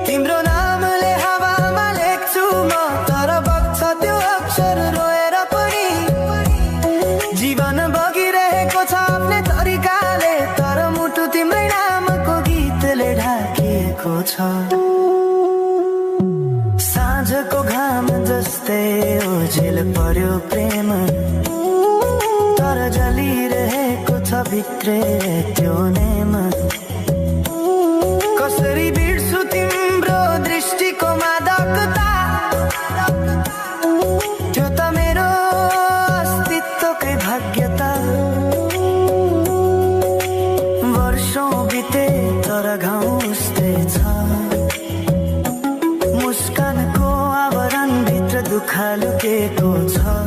तिम्रो नामले हावामा लेख्छु म, तर बग्छ त्यो अक्षर रोएर पनि। जीवन बगिरहेको छ आफ्नै तरिकाले, तर मुटु तिम्रै नामको गीतले ढाकिएको छ। साँझको घाम जस्तै ओझेल पर्यो प्रेम, तर जलिरहेको छ भित्रै त्यो नेम। कसरी बिर्छु तिम्रो दृष्टिको मादकता, त्यो त मेरो अस्तित्वकै भाग्यता। वर्षौं बिते तर घाउ उस्तै छ, मुस्कानको आवरण भित्र दुःख लुकेको छ।